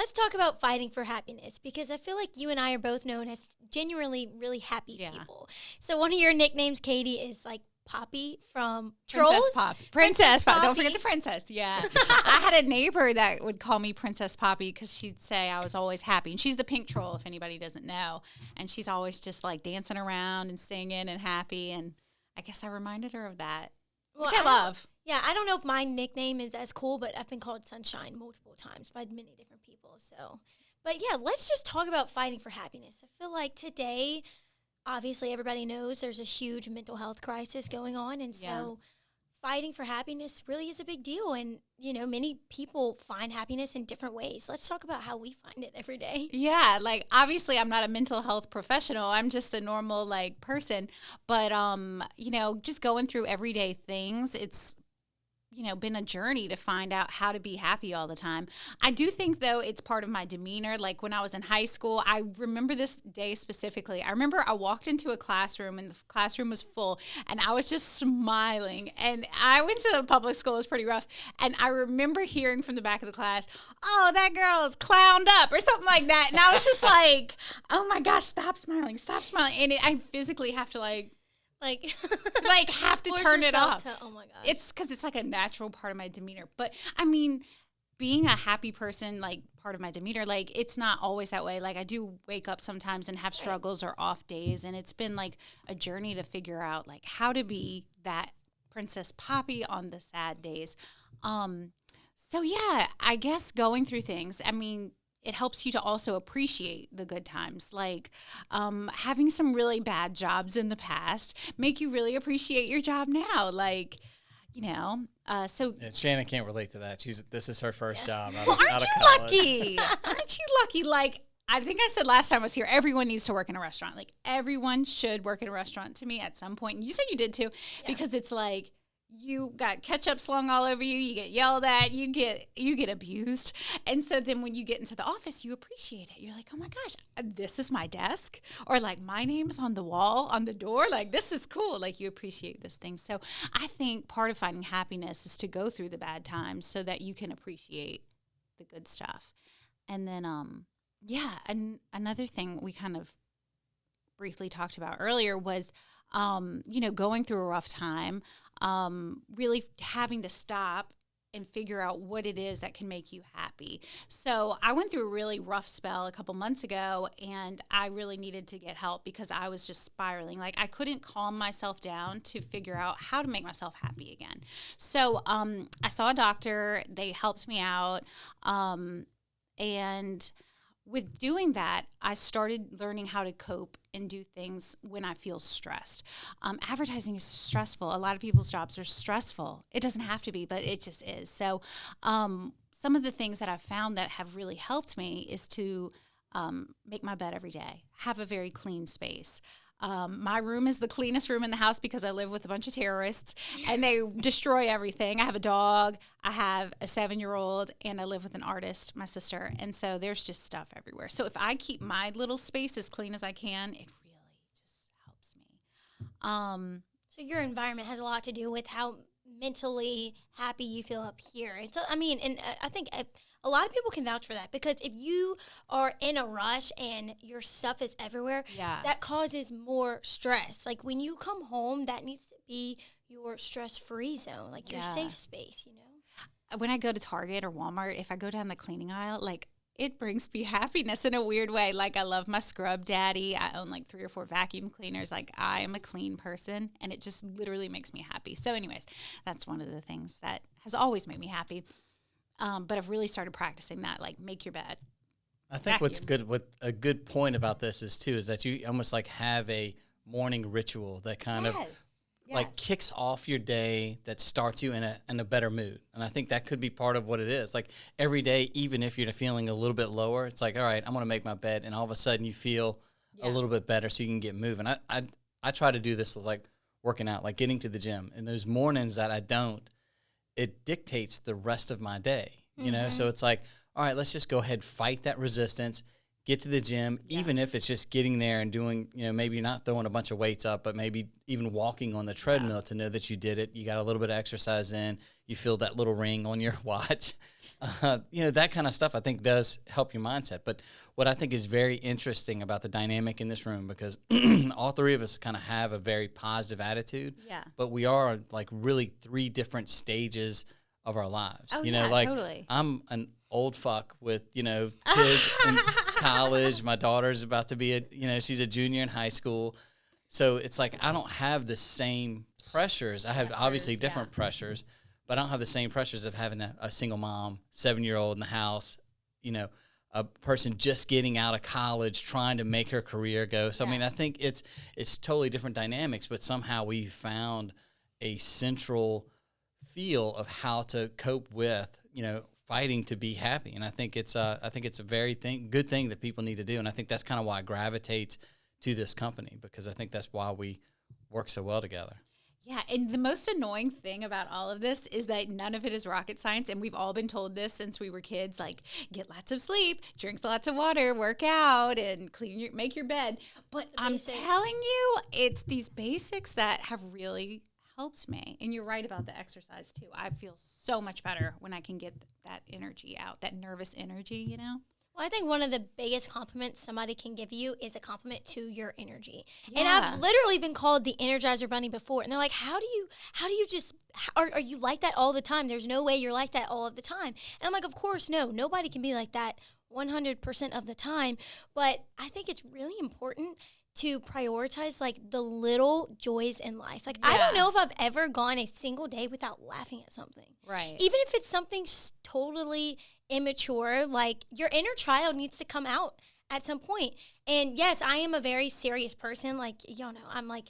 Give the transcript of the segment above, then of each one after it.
let's talk about fighting for happiness, because I feel like you and I are both known as genuinely really happy people. So one of your nicknames, Katie, is like Poppy from Trolls. Princess Poppy. Don't forget the princess. Yeah. I had a neighbor that would call me Princess Poppy because she'd say I was always happy. And she's the pink troll, if anybody doesn't know. And she's always just like dancing around and singing and happy. And I guess I reminded her of that, which I love. Yeah, I don't know if my nickname is as cool, but I've been called Sunshine multiple times by many different people. So, but yeah, let's just talk about fighting for happiness. I feel like today, obviously, everybody knows there's a huge mental health crisis going on. And so fighting for happiness really is a big deal. And, you know, many people find happiness in different ways. Let's talk about how we find it every day. Yeah, like, obviously, I'm not a mental health professional. I'm just a normal, like, person. But, you know, just going through everyday things, it's, you know, been a journey to find out how to be happy all the time. I do think, though, it's part of my demeanor. Like when I was in high school, I remember this day specifically. I remember I walked into a classroom and the classroom was full and I was just smiling. And I went to a public school. It was pretty rough. And I remember hearing from the back of the class, "Oh, that girl's clowned up," or something like that. And I was just like, oh my gosh, stop smiling, stop smiling. And I physically have to like have to turn it off. Oh my gosh. It's because it's like a natural part of my demeanor. But I mean, being a happy person, like part of my demeanor, like it's not always that way. Like I do wake up sometimes and have struggles or off days. And it's been like a journey to figure out like how to be that Princess Poppy on the sad days. So yeah, I guess going through things, I mean, it helps you to also appreciate the good times. Like having some really bad jobs in the past make you really appreciate your job now. Like, you know, so Shannon can't relate to that. This is her first job. Aren't you lucky? Aren't you lucky? Like, I think I said last time I was here, everyone needs to work in a restaurant. Like everyone should work in a restaurant to me at some point. And you said you did too, because it's like, you got ketchup slung all over you, you get yelled at, you get abused. And so then when you get into the office, you appreciate it. You're like, oh my gosh, this is my desk. Or like my name's on the wall, on the door. Like this is cool. Like you appreciate this thing. So I think part of finding happiness is to go through the bad times so that you can appreciate the good stuff. And then, and another thing we kind of briefly talked about earlier was, you know, going through a rough time, really having to stop and figure out what it is that can make you happy. So I went through a really rough spell a couple months ago, and I really needed to get help because I was just spiraling. Like I couldn't calm myself down to figure out how to make myself happy again. So I saw a doctor. They helped me out, and with doing that, I started learning how to cope and do things when I feel stressed. Advertising is stressful. A lot of people's jobs are stressful. It doesn't have to be, but it just is. So some of the things that I've found that have really helped me is to make my bed every day, have a very clean space. My room is the cleanest room in the house because I live with a bunch of terrorists and they destroy everything. I have a dog, I have a 7-year-old, and I live with an artist, my sister. And so there's just stuff everywhere. So if I keep my little space as clean as I can, it really just helps me. So your environment has a lot to do with how mentally happy you feel up here. I think a lot of people can vouch for that, because if you are in a rush and your stuff is everywhere, that causes more stress. Like when you come home, that needs to be your stress-free zone, like your safe space, you know? When I go to Target or Walmart, if I go down the cleaning aisle, like it brings me happiness in a weird way. Like I love my Scrub Daddy. I own like 3 or 4 vacuum cleaners. Like I am a clean person and it just literally makes me happy. So anyways, that's one of the things that has always made me happy. But I've really started practicing that, like make your bed. I think what's good, what a good point about this is too, is that you almost like have a morning ritual that kind of like kicks off your day, that starts you in a better mood. And I think that could be part of what it is. Like every day, even if you're feeling a little bit lower, it's like, all right, I'm going to make my bed. And all of a sudden you feel a little bit better so you can get moving. I try to do this with like working out, like getting to the gym. And those mornings that I don't, it dictates the rest of my day, you know? So it's like, all right, let's just go ahead, fight that resistance, get to the gym, even if it's just getting there and doing, maybe not throwing a bunch of weights up, but maybe even walking on the treadmill to know that you did it. You got a little bit of exercise in. You feel that little ring on your watch. That kind of stuff I think does help your mindset. But what I think is very interesting about the dynamic in this room, because all three of us kind of have a very positive attitude, but we are like really three different stages of our lives. Totally. I'm an old fuck with, kids in college. My daughter's about to be she's a junior in high school. So it's like, I don't have the same pressures. I have obviously different pressures, but I don't have the same pressures of having a single mom, 7-year-old in the house, a person just getting out of college, trying to make her career go. So, I mean, I think it's totally different dynamics, but somehow we found a central feel of how to cope with, fighting to be happy. And I think it's a very good thing that people need to do. And I think that's kind of why it gravitates to this company, because I think that's why we work so well together. Yeah, and the most annoying thing about all of this is that none of it is rocket science, and we've all been told this since we were kids, like, get lots of sleep, drink lots of water, work out, and make your bed. But I'm telling you, it's these basics that have really helped me. And you're right about the exercise, too. I feel so much better when I can get that energy out, that nervous energy, Well, I think one of the biggest compliments somebody can give you is a compliment to your energy. Yeah. And I've literally been called the Energizer Bunny before. And they're like, how do you just, are you like that all the time? There's no way you're like that all of the time. And I'm like, of course, no. Nobody can be like that 100% of the time. But I think it's really important to prioritize like the little joys in life. Like, I don't know if I've ever gone a single day without laughing at something. Right. Even if it's something totally immature, like your inner child needs to come out at some point. And yes, I am a very serious person. Like, y'all know, I'm like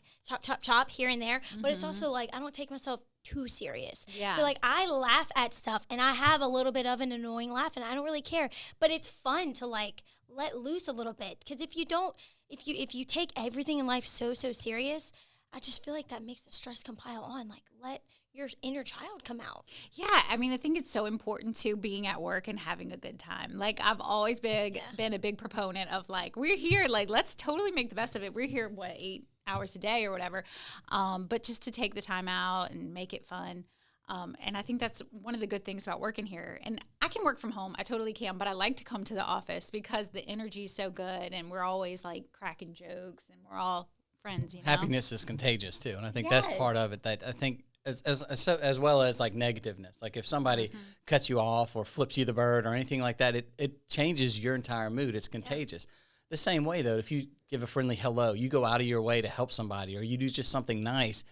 chop here and there, but it's also like, I don't take myself too serious. Yeah. So like, I laugh at stuff and I have a little bit of an annoying laugh and I don't really care, but it's fun to like let loose a little bit. Cause if you take everything in life so serious, I just feel like that makes the stress compile on. Like, let your inner child come out. Yeah, I mean, I think it's so important to being at work and having a good time. Like, I've always been a big proponent of like, we're here, like, let's totally make the best of it. We're here, 8 hours a day or whatever, but just to take the time out and make it fun. And I think that's one of the good things about working here. And I can work from home. I totally can. But I like to come to the office because the energy is so good. And we're always like cracking jokes and we're all friends, Happiness is contagious too. And I think that's part of it that I think as well as like negativeness. Like if somebody cuts you off or flips you the bird or anything like that, it changes your entire mood. It's contagious. The same way though, if you give a friendly hello, you go out of your way to help somebody or you do just something nice,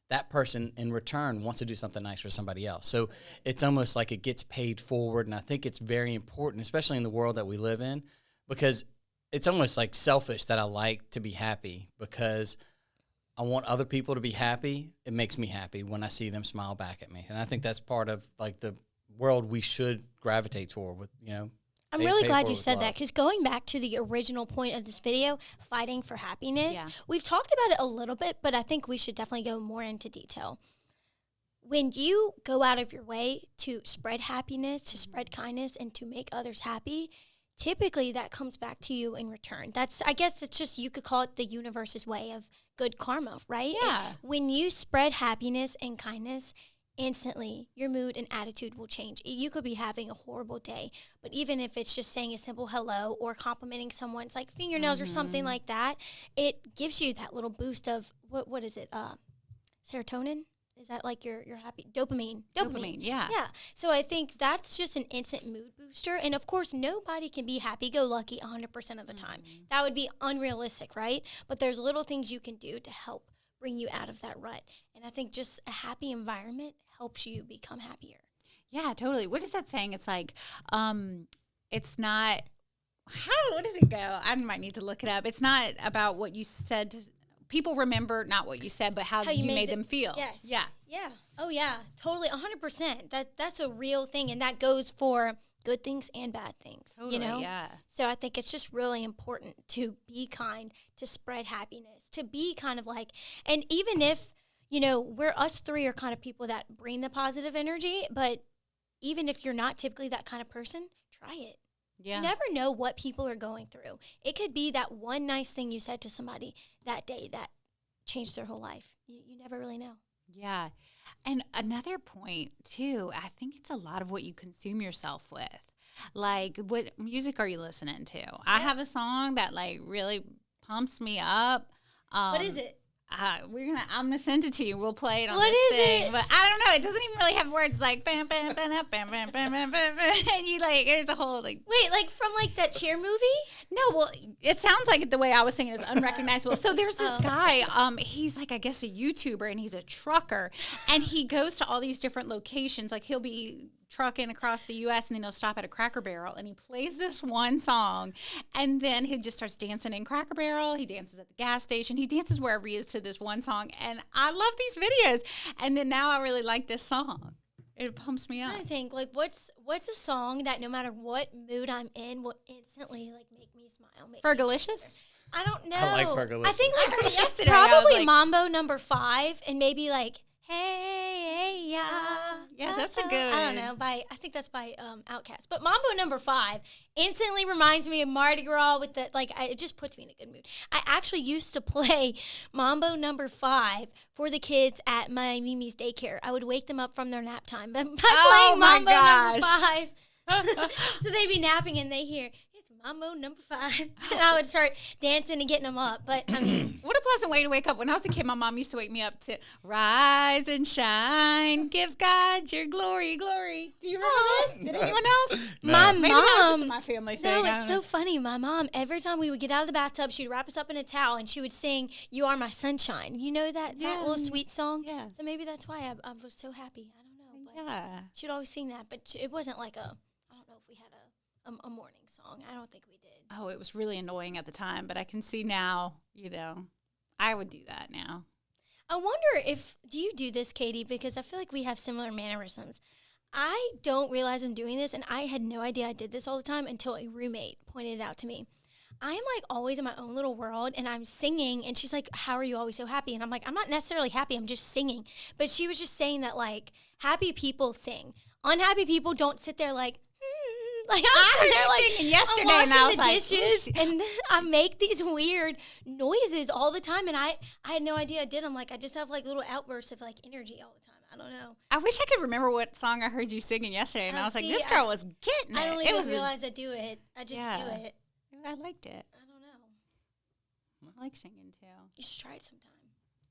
that person in return wants to do something nice for somebody else. So it's almost like it gets paid forward. And I think it's very important, especially in the world that we live in, because it's almost like selfish that I like to be happy because I want other people to be happy. It makes me happy when I see them smile back at me. And I think that's part of like the world we should gravitate toward with, I'm really glad you said that because going back to the original point of this video, fighting for happiness, we've talked about it a little bit, but I think we should definitely go more into detail. When you go out of your way to spread happiness, to spread kindness, and to make others happy, typically that comes back to you in return. I guess it's just, you could call it the universe's way of good karma, right? Yeah. And when you spread happiness and kindness, instantly your mood and attitude will change. You could be having a horrible day, but even if it's just saying a simple hello or complimenting someone's like fingernails or something like that, it gives you that little boost of what is it? Serotonin? Is that like your happy dopamine? Dopamine, yeah. Yeah. So I think that's just an instant mood booster. And of course, nobody can be happy-go-lucky 100% of the time. That would be unrealistic, right? But there's little things you can do to help bring you out of that rut. And I think just a happy environment helps you become happier. Yeah, totally. What is that saying? It's like, it's not, what does it go? I might need to look it up. It's not about what you said. People remember not what you said, but how you made them feel. Yes. Yeah. Yeah. Oh, yeah. Totally. 100%. That's a real thing. And that goes for good things and bad things. Totally, yeah. So I think it's just really important to be kind, to spread happiness, to be kind of like, and even if, us three are kind of people that bring the positive energy, but even if you're not typically that kind of person, try it. Yeah. You never know what people are going through. It could be that one nice thing you said to somebody that day that changed their whole life. You never really know. Yeah. And another point, too, I think it's a lot of what you consume yourself with. Like, what music are you listening to? I have a song that, like, really pumps me up. What is it? I'm gonna send it to you. We'll play it on What this is thing. it? But I don't know. It doesn't even really have words like bam bam bam bam bam bam bam bam bam. And you like there's a whole like Wait, like from like that cheer movie? no, well, it sounds like the way I was singing is unrecognizable. So there's this guy, he's like, I guess a YouTuber, and he's a trucker, and he goes to all these different locations. Like he'll be trucking across the U.S. and then he'll stop at a Cracker Barrel and he plays this one song, and then he just starts dancing in Cracker Barrel. He dances at the gas station. He dances wherever he is to this one song, and I love these videos. And then now I really like this song. It pumps me up. I think like what's a song that no matter what mood I'm in will instantly like make me smile. Fergalicious? I don't know. I like Fergalicious. I think I heard it yesterday. probably like, Mambo number 5 and maybe like Hey Ya. Yeah, that's a good I don't know. I think that's by Outkast. But Mambo number 5 instantly reminds me of Mardi Gras with the it just puts me in a good mood. I actually used to play Mambo number 5 for the kids at my Mimi's daycare. I would wake them up from their nap time by playing Mambo number 5. So they'd be napping and they hear it's Mambo number 5, and I would start dancing and getting them up. But I mean, what a pleasant way to wake up. When I was a kid, my mom used to wake me up to rise and shine, give God your glory, glory. Do you remember this? Did anyone else? No. my Maybe that was mom. just my family thing. No, I it's don't so funny. My mom, every time we would get out of the bathtub, she'd wrap us up in a towel and she would sing "You Are My Sunshine." You know that little sweet song? Yeah. So maybe that's why I was so happy. I don't know. But Yeah. she'd always sing that, but it wasn't like I don't know if we had a morning song. I don't think we did. Oh, it was really annoying at the time, but I can see now, I would do that now. I wonder do you do this, Katie? Because I feel like we have similar mannerisms. I don't realize I'm doing this, and I had no idea I did this all the time until a roommate pointed it out to me. I am like always in my own little world, and I'm singing, and she's like, "How are you always so happy?" And I'm like, "I'm not necessarily happy. I'm just singing." But she was just saying that like happy people sing, unhappy people don't sit there like. Like I heard there, you like, singing yesterday, I'm and I washing was the like, dishes, "Ooh, and I make these weird noises all the time, and I had no idea I did them. Like I just have like little outbursts of like energy all the time. I don't know. I wish I could remember what song I heard you singing yesterday, and I was like, this girl was getting it. I don't It even was realize I do it. I just do it. I liked it. I don't know. I like singing too. You should try it sometime.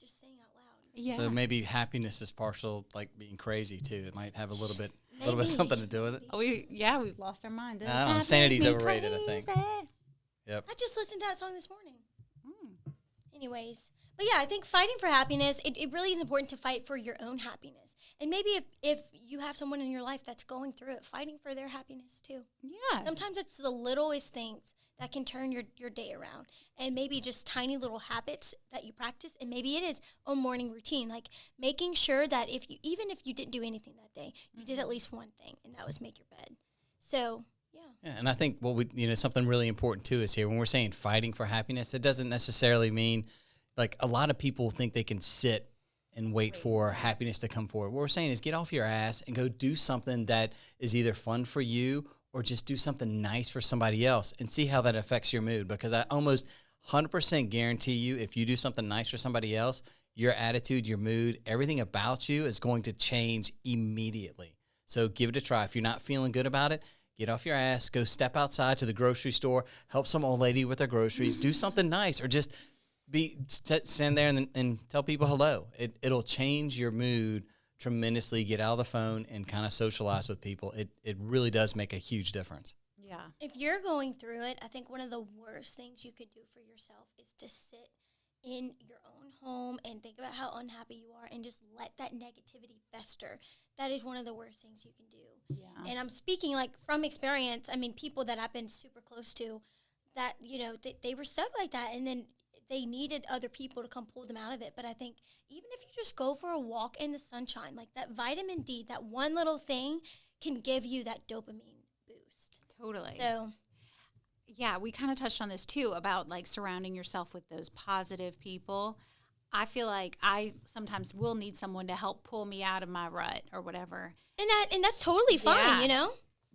Just sing out loud. Yeah. So maybe happiness is partial, like being crazy too. It might have a little bit Maybe. something to do with it. Oh, we've lost our mind. Does I don't know, that sanity's make me overrated, I think. crazy? Yep. I just listened to that song this morning. Mm. Anyways. But yeah, I think fighting for happiness, it really is important to fight for your own happiness. And maybe if you have someone in your life that's going through it, fighting for their happiness too. Yeah. Sometimes it's the littlest things that can turn your day around. And maybe just tiny little habits that you practice. And maybe it is a morning routine, like making sure that even if you didn't do anything that day, you did at least one thing, and that was make your bed. So, yeah. Yeah, and I think something really important too is here when we're saying fighting for happiness, it doesn't necessarily mean like a lot of people think they can sit and wait for happiness to come forward. What we're saying is get off your ass and go do something that is either fun for you or just do something nice for somebody else and see how that affects your mood. Because I almost 100% guarantee you if you do something nice for somebody else, your attitude, your mood, everything about you is going to change immediately. So give it a try. If you're not feeling good about it, get off your ass, go step outside to the grocery store, help some old lady with their groceries, do something nice, or just stand there and tell people hello. It'll change your mood tremendously. Get out of the phone and kind of socialize with people. It really does make a huge difference. Yeah. If you're going through it, I think one of the worst things you could do for yourself is to sit in your own home and think about how unhappy you are and just let that negativity fester. That is one of the worst things you can do. Yeah. And I'm speaking like from experience. I mean, people that I've been super close to that, they were stuck like that, and then they needed other people to come pull them out of it. But I think even if you just go for a walk in the sunshine, like that vitamin D, that one little thing can give you that dopamine boost. Totally. So, yeah, we kind of touched on this too about like surrounding yourself with those positive people. I feel like I sometimes will need someone to help pull me out of my rut or whatever. and that's totally fine, Yeah.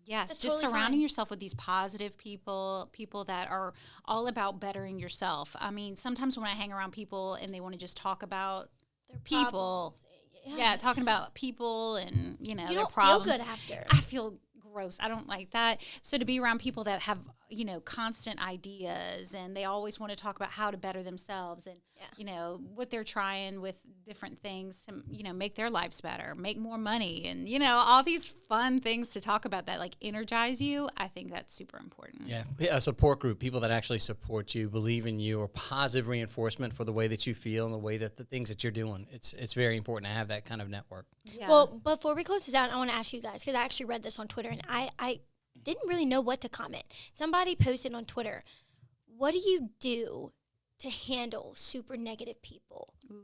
Yes, That's just totally surrounding fine. yourself with these positive people, people that are all about bettering yourself. I mean, sometimes when I hang around people and they want to just talk about Their people, problems. yeah, talking about people and, You their don't problems. feel good after. I feel gross. I don't like that. So to be around people that have, constant ideas and they always want to talk about how to better themselves and, what they're trying with different things to, make their lives better, make more money and, all these fun things to talk about that like energize you. I think that's super important. Yeah. A support group, people that actually support you, believe in you, or positive reinforcement for the way that you feel and the way that the things that you're doing. It's very important to have that kind of network. Yeah. Well, before we close this out, I want to ask you guys, because I actually read this on Twitter, and I didn't really know what to comment. Somebody posted on Twitter, what do you do to handle super negative people? Ooh.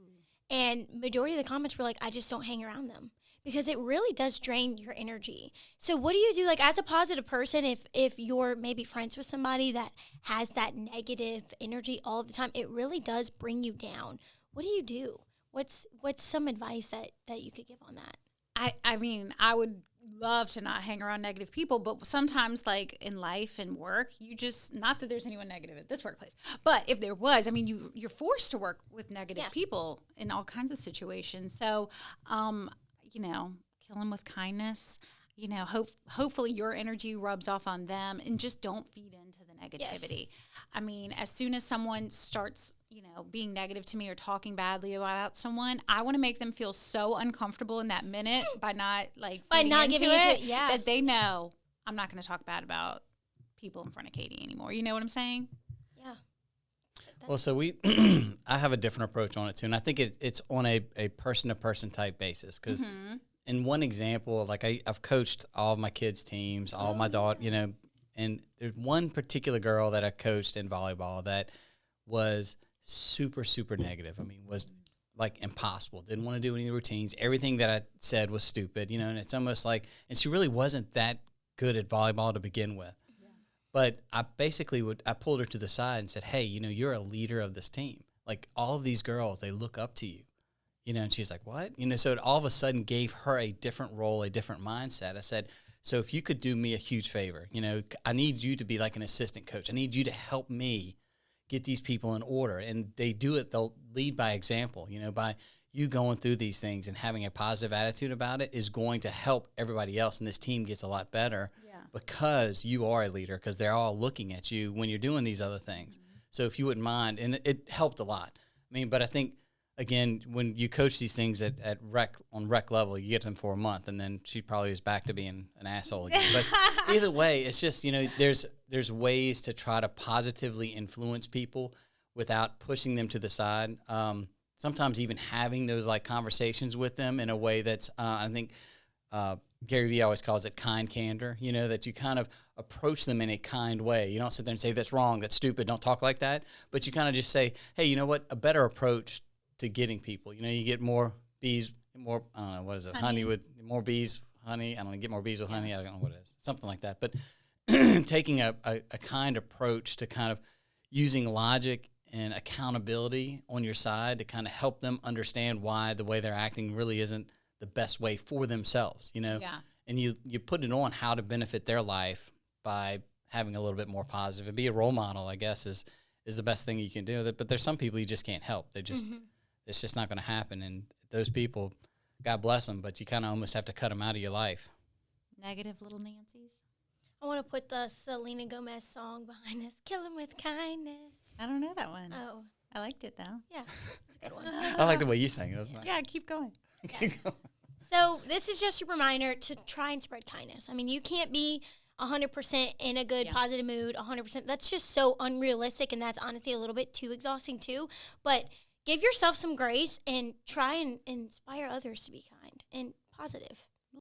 And majority of the comments were like, I just don't hang around them. Because it really does drain your energy. So what do you do, like, as a positive person, if you're maybe friends with somebody that has that negative energy all the time, it really does bring you down. What do you do? What's some advice that you could give on that? I mean, I would love to not hang around negative people, but sometimes like in life and work, you just, not that there's anyone negative at this workplace, but if there was, I mean, you're forced to work with negative people in all kinds of situations. So, kill them with kindness. Hopefully your energy rubs off on them and just don't feed into the negativity. Yes. I mean, as soon as someone starts, being negative to me or talking badly about someone, I want to make them feel so uncomfortable in that minute by not giving it, that they know I'm not going to talk bad about people in front of Katie anymore. You know what I'm saying? Yeah. Well, so I have a different approach on it too, and I think it's on a person-to-person type basis because in one example, like I've coached all of my kids' teams, all of my daughter, and there's one particular girl that I coached in volleyball that was super, super negative. I mean, was like impossible. Didn't want to do any routines. Everything that I said was stupid, and it's almost like, and she really wasn't that good at volleyball to begin with. Yeah. But I basically I pulled her to the side and said, hey, you're a leader of this team. Like all of these girls, they look up to you. And she's like, what? So it all of a sudden gave her a different role, a different mindset. I said, so if you could do me a huge favor, I need you to be like an assistant coach. I need you to help me get these people in order. And they do it, they'll lead by example, by you going through these things and having a positive attitude about it is going to help everybody else. And this team gets a lot better because you are a leader, because they're all looking at you when you're doing these other things. Mm-hmm. So if you wouldn't mind, and it helped a lot. I mean, but I think, again, when you coach these things on rec level, you get them for a month, and then she probably is back to being an asshole again. But either way, it's just, there's ways to try to positively influence people without pushing them to the side. Sometimes even having those like conversations with them in a way that's, I think Gary Vee always calls it kind candor, that you kind of approach them in a kind way. You don't sit there and say, that's wrong, that's stupid, don't talk like that. But you kind of just say, hey, you know what, a better approach to getting people. You get more bees, more, what is it, honey with more bees, honey. I don't know, get more bees with honey. I don't know what it is. Something like that. But taking a kind approach to kind of using logic and accountability on your side to kind of help them understand why the way they're acting really isn't the best way for themselves, Yeah. And you put it on how to benefit their life by having a little bit more positive. And be a role model, I guess, is the best thing you can do. But there's some people you just can't help. They just... Mm-hmm. It's just not going to happen. And those people, God bless them, but you kind of almost have to cut them out of your life. Negative little Nancy's. I want to put the Selena Gomez song behind this. Kill him with kindness. I don't know that one. Oh. I liked it, though. Yeah, it's a good one. I like the way you sang it. It was nice. Yeah, keep going. Keep going. So this is just a reminder to try and spread kindness. I mean, you can't be 100% in a good, positive mood, 100%. That's just so unrealistic, and that's honestly a little bit too exhausting, too. But give yourself some grace and try and inspire others to be kind and positive.